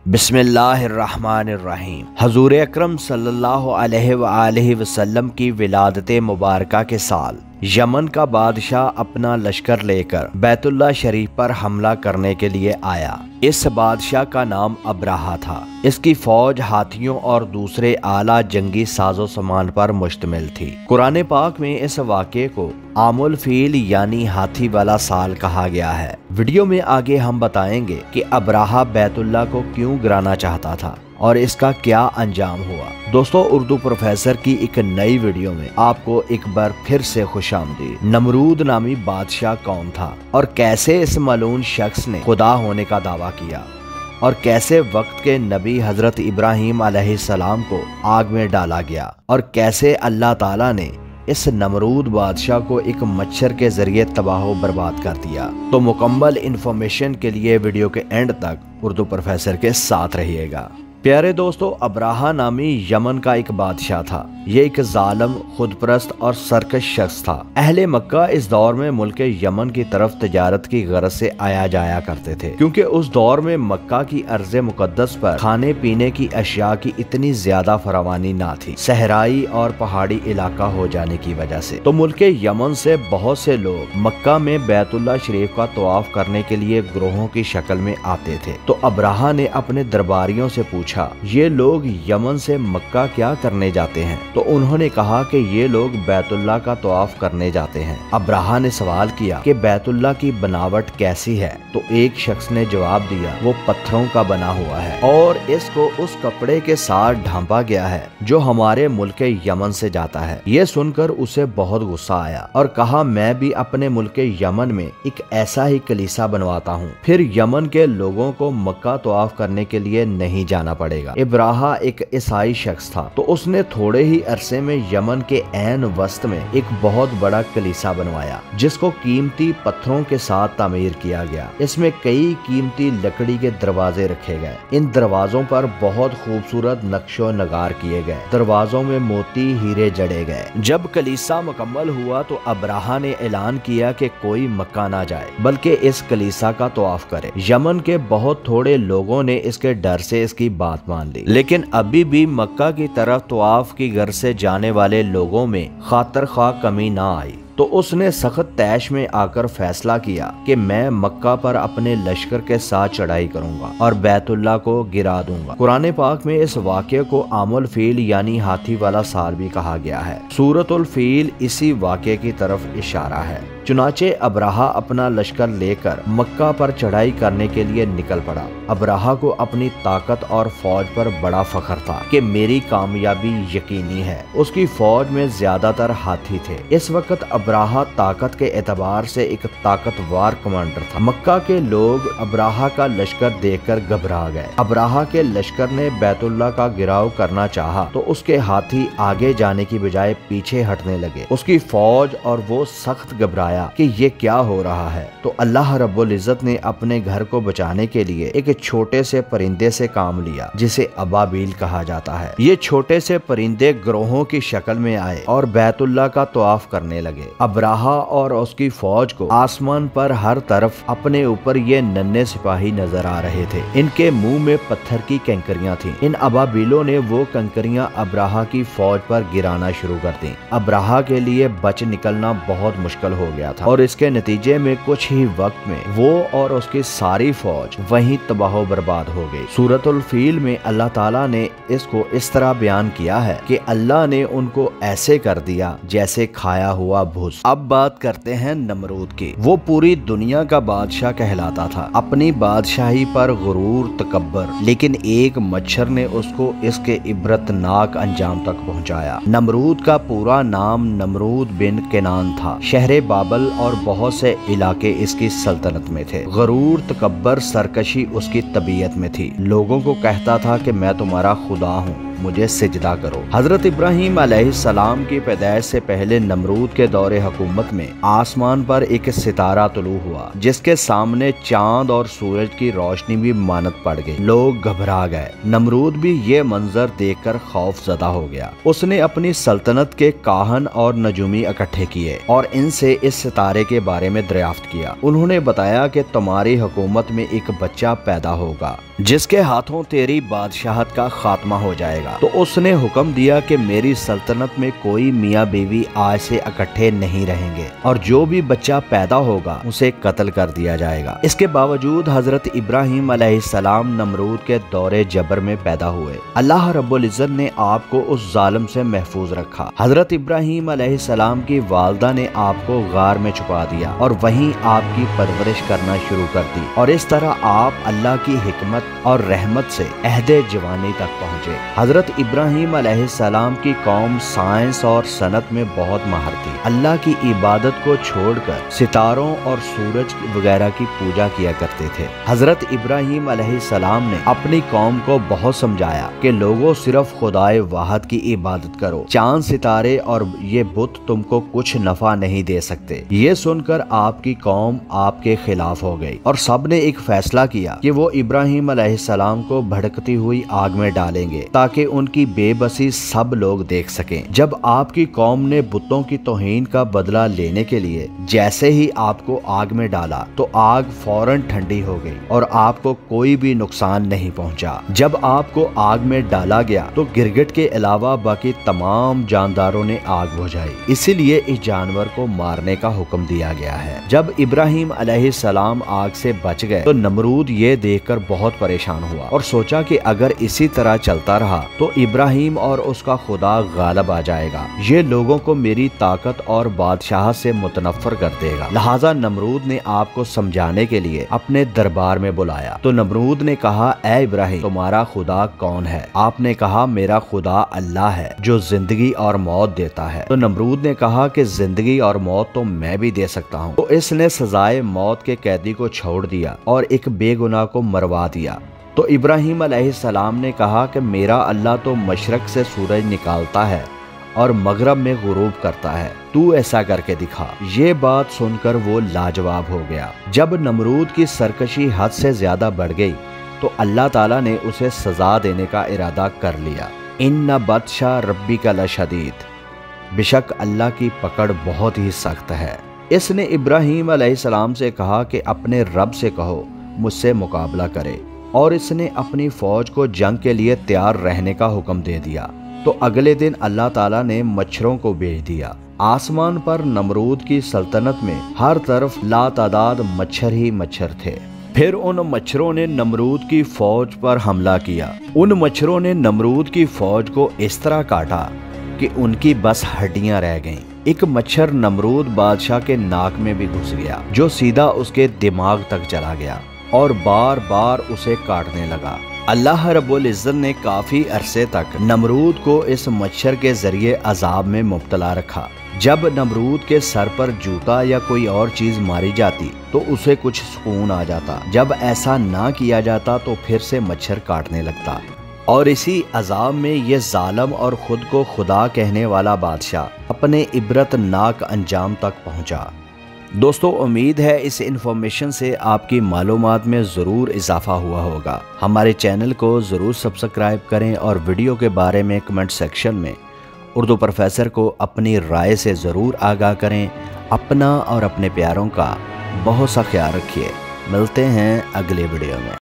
बिस्मिल्लाहिर्रहमानिर्रहीम। हजूर अकरम सल्लल्लाहु अलैहि वसल्लम की विलादत मुबारका के साल यमन का बादशाह अपना लश्कर लेकर बैतुल्ला शरीफ पर हमला करने के लिए आया। इस बादशाह का नाम अब्राहा था। इसकी फौज हाथियों और दूसरे आला जंगी साजो सामान पर मुश्तमिल थी। कुरान पाक में इस वाक़े को आमुल फील यानी हाथी वाला साल कहा गया है। वीडियो में आगे हम बताएंगे कि अब्राहा बैतुल्ला को क्यों गिराना चाहता था और इसका क्या अंजाम हुआ। दोस्तों, उर्दू प्रोफेसर की एक नई वीडियो में आपको एक बार फिर से खुशामदीद। नमरूद नामी बादशाह कौन था और कैसे इस मलून शख्स ने खुदा होने का दावा किया और कैसे वक्त के नबी हजरत इब्राहिम अलैहिस्सलाम को आग में डाला गया और कैसे अल्लाह ताला ने इस नमरूद बादशाह को एक मच्छर के जरिए तबाह बर्बाद कर दिया। तो मुकम्मल इन्फॉर्मेशन के लिए वीडियो के एंड तक उर्दू प्रोफेसर के साथ रहिएगा। प्यारे दोस्तों, अब्राहा नामी यमन का एक बादशाह था। ये एक जालिम, खुदपरस्त और सरकश शख्स था। अहले मक्का इस दौर में मुल्क यमन की तरफ तिजारत की गरज से आया जाया करते थे, क्योंकि उस दौर में मक्का की अर्ज़ मुकद्दस पर खाने पीने की अशिया की इतनी ज्यादा फरावानी ना थी, सहराई और पहाड़ी इलाका हो जाने की वजह से। तो मुल्क यमन से बहुत से लोग मक्का में बैतुल्ला शरीफ का तवाफ करने के लिए ग्रोहों की शक्ल में आते थे। तो अब्राहा ने अपने दरबारियों से पूछा, ये लोग यमन से मक्का क्या करने जाते हैं? तो उन्होंने कहा कि ये लोग बैतुल्ला का तवाफ करने जाते हैं। अब्राहा ने सवाल किया कि बैतुल्ला की बनावट कैसी है? तो एक शख्स ने जवाब दिया, वो पत्थरों का बना हुआ है और इसको उस कपड़े के साथ ढांपा गया है जो हमारे मुल्क यमन से जाता है। ये सुनकर उसे बहुत गुस्सा आया और कहा, मैं भी अपने मुल्क यमन में एक ऐसा ही कलीसा बनवाता हूँ, फिर यमन के लोगों को मक्का तवाफ करने के लिए नहीं जाना पड़ेगा। अब्राहा एक ईसाई शख्स था, तो उसने थोड़े ही अरसे में यमन के ऐन वस्त में एक बहुत बड़ा कलीसा बनवाया, जिसको कीमती पत्थरों के साथ तामीर किया गया। इसमें कई कीमती लकड़ी के दरवाजे रखे गए। इन दरवाजों पर बहुत खूबसूरत नक्शो नगार किए गए। दरवाजों में मोती हीरे जड़े गए। जब कलीसा मुकम्मल हुआ तो अब्राहा ने ऐलान किया कि कोई मक्का ना जाए, बल्कि इस कलीसा का तवाफ करे। यमन के बहुत थोड़े लोगों ने इसके डर से इसकी बात मान ली, लेकिन अभी भी मक्का की तरफ तवाफ की गर्ज से जाने वाले लोगों में खातर खा कमी ना आई। तो उसने सख्त तैश में आकर फैसला किया कि मैं मक्का पर अपने लश्कर के साथ चढ़ाई करूंगा और बैतुल्ला को गिरा दूंगा। कुरान पाक में इस वाक़े को आमुल फील यानी हाथी वाला साल भी कहा गया है। सूरतुल फील इसी वाक़े की तरफ इशारा है। चुनाचे अब्राहा अपना लश्कर लेकर मक्का पर चढ़ाई करने के लिए निकल पड़ा। अब्राहा को अपनी ताकत और फौज पर बड़ा फख्र था कि मेरी कामयाबी यकीनी है। उसकी फौज में ज्यादातर हाथी थे। इस वक्त अब्राहा ताकत के एतबार से एक ताकतवर कमांडर था। मक्का के लोग अब्राहा का लश्कर देखकर घबरा गए। अब्राहा के लश्कर ने बैतुल्ला का गिराव करना चाहा तो उसके हाथी आगे जाने की बजाय पीछे हटने लगे। उसकी फौज और वो सख्त घबराया कि ये क्या हो रहा है। तो अल्लाह रब्बुल इज्जत ने अपने घर को बचाने के लिए एक छोटे से परिंदे से काम लिया, जिसे अबाबील कहा जाता है। ये छोटे से परिंदे ग्रोहों की शक्ल में आए और बैतुल्ला का तवाफ करने लगे। अब्राहा और उसकी फौज को आसमान पर हर तरफ अपने ऊपर ये नन्हे सिपाही नजर आ रहे थे। इनके मुंह में पत्थर की कंकरियां थीं। इन अबाबीलों ने वो कंकरियां अब्राहा की फौज पर गिराना शुरू कर दी। अब्राहा के लिए बच निकलना बहुत मुश्किल हो गया था और इसके नतीजे में कुछ ही वक्त में वो और उसकी सारी फौज वहीं तबाह बर्बाद हो गई। सूरतुल फील में अल्लाह ताला ने इसको इस तरह बयान किया है कि अल्लाह ने उनको ऐसे कर दिया जैसे खाया हुआ भूस। अब बात करते हैं नमरूद की। वो पूरी दुनिया का बादशाह कहलाता था, अपनी बादशाही पर गुरूर तकब्बर, लेकिन एक मच्छर ने उसको इसके इबरतनाक अंजाम तक पहुँचाया। नमरूद का पूरा नाम नमरूद बिन केनान था। शहर बाबल और बहुत से इलाके इसकी सल्तनत में थे। गरूर तकब्बर सरकशी उसकी तबीयत में थी। लोगों को कहता था कि मैं तुम्हारा खुदा हूँ। मुझे सिजदा करो। हजरत इब्राहिम अलैहिस्सलाम की पैदाइश से पहले नमरूद के दौरे हुकूमत में आसमान पर एक सितारा तुलू हुआ, जिसके सामने चांद और सूरज की रोशनी भी मानत पड़ गई। लोग घबरा गए। नमरूद भी ये मंजर देखकर खौफजदा हो गया। उसने अपनी सल्तनत के काहन और नजूमी इकट्ठे किए और इनसे इस सितारे के बारे में दरियाफ्त किया। उन्होंने बताया कि तुम्हारी हुकूमत में एक बच्चा पैदा होगा जिसके हाथों तेरी बादशाहत का खात्मा हो जाएगा। तो उसने हुक्म दिया कि मेरी सल्तनत में कोई मियाँ बीवी आज से इकट्ठे नहीं रहेंगे और जो भी बच्चा पैदा होगा उसे कत्ल कर दिया जाएगा। इसके बावजूद हजरत इब्राहिम अलैहिस्सलाम नमरूद के दौरे जबर में पैदा हुए। अल्लाह रब्बुल इज्जत ने आपको उस जालिम से महफूज रखा। हजरत इब्राहिम अलैहिस्सलाम की वालदा ने आपको गार में छुपा दिया और वहीं आपकी परवरिश करना शुरू कर दी और इस तरह आप अल्लाह की हिकमत और रहमत से अहदे जवानी तक पहुँचे। हजरत इब्राहिम अलैहिस्सलाम की कौम साइंस और सनत में बहुत माहिर थी। अल्लाह की इबादत को छोड़कर सितारों और सूरज वगैरह की पूजा किया करते थे। हजरत इब्राहिम अलैहिस्सलाम ने अपनी कौम को बहुत समझाया कि लोगों सिर्फ खुदाए वाहद की इबादत करो, चांद सितारे और ये बुत तुमको कुछ नफा नहीं दे सकते। ये सुनकर आपकी कौम आपके खिलाफ हो गई और सब ने एक फैसला किया कि वो इब्राहिम अलैहिस्सलाम को भड़कती हुई आग में डालेंगे ताकि उनकी बेबसी सब लोग देख सकें। जब आपकी कौम ने बुतों की तौहीन का बदला लेने के लिए जैसे ही आपको आग में डाला तो आग फौरन ठंडी हो गई और आपको कोई भी नुकसान नहीं पहुंचा। जब आपको आग में डाला गया तो गिरगिट के अलावा बाकी तमाम जानदारों ने आग बुझाई, इसीलिए इस जानवर को मारने का हुक्म दिया गया है। जब इब्राहिम अलैहिस्सलाम आग से बच गए तो नमरूद ये देखकर बहुत परेशान हुआ और सोचा कि अगर इसी तरह चलता रहा तो इब्राहिम और उसका खुदा गालिब आ जाएगा। ये लोगों को मेरी ताकत और बादशाह से मुतनफ्फर कर देगा। लिहाजा नमरूद ने आपको समझाने के लिए अपने दरबार में बुलाया। तो नमरूद ने कहा, ए इब्राहिम, तुम्हारा खुदा कौन है? आपने कहा, मेरा खुदा अल्लाह है जो जिंदगी और मौत देता है। तो नमरूद ने कहा कि जिंदगी और मौत तो मैं भी दे सकता हूँ। तो इसने सजाए मौत के कैदी को छोड़ दिया और एक बेगुनाह को मरवा दिया। तो इब्राहिम अलैहिस्सलाम ने कहा कि मेरा अल्लाह तो मशरक से सूरज निकालता है और मगरब में गुरूब करता है, तू ऐसा करके दिखा। ये बात सुनकर वो लाजवाब हो गया। जब नमरूद की सरकशी हद से ज्यादा बढ़ गई तो अल्लाह ताला ने उसे सजा देने का इरादा कर लिया। इन्ना बत्शा रब्बिका लशदीद, बेशक अल्लाह की पकड़ बहुत ही सख्त है। इसने इब्राहिम अलैहिस्सलाम से कहा कि अपने रब से कहो मुझसे मुकाबला करे और इसने अपनी फौज को जंग के लिए तैयार रहने का हुक्म दे दिया। तो अगले दिन अल्लाह ताला ने मच्छरों को भेज दिया। आसमान पर नमरूद की सल्तनत में हर तरफ लातादाद मच्छर ही मच्छर थे। फिर उन मच्छरों ने नमरूद की फौज पर हमला किया। उन मच्छरों ने नमरूद की फौज को इस तरह काटा कि उनकी बस हड्डियां रह गईं। एक मच्छर नमरूद बादशाह के नाक में भी घुस गया जो सीधा उसके दिमाग तक चला गया और बार बार उसे काटने लगा। अल्लाह रब्बुल इज्जत ने काफी अरसे तक नमरूद को इस मच्छर के जरिए अजाब में मुब्तला रखा। जब नमरूद के सर पर जूता या कोई और चीज मारी जाती तो उसे कुछ सुकून आ जाता। जब ऐसा ना किया जाता तो फिर से मच्छर काटने लगता और इसी अजाब में ये जालिम और खुद को खुदा कहने वाला बादशाह अपने इबरतनाक अंजाम तक पहुंचा। दोस्तों, उम्मीद है इस इन्फॉर्मेशन से आपकी मालूमात में ज़रूर इजाफा हुआ होगा। हमारे चैनल को ज़रूर सब्सक्राइब करें और वीडियो के बारे में कमेंट सेक्शन में उर्दू प्रोफेसर को अपनी राय से ज़रूर आगाह करें। अपना और अपने प्यारों का बहुत सा ख्याल रखिए। मिलते हैं अगले वीडियो में।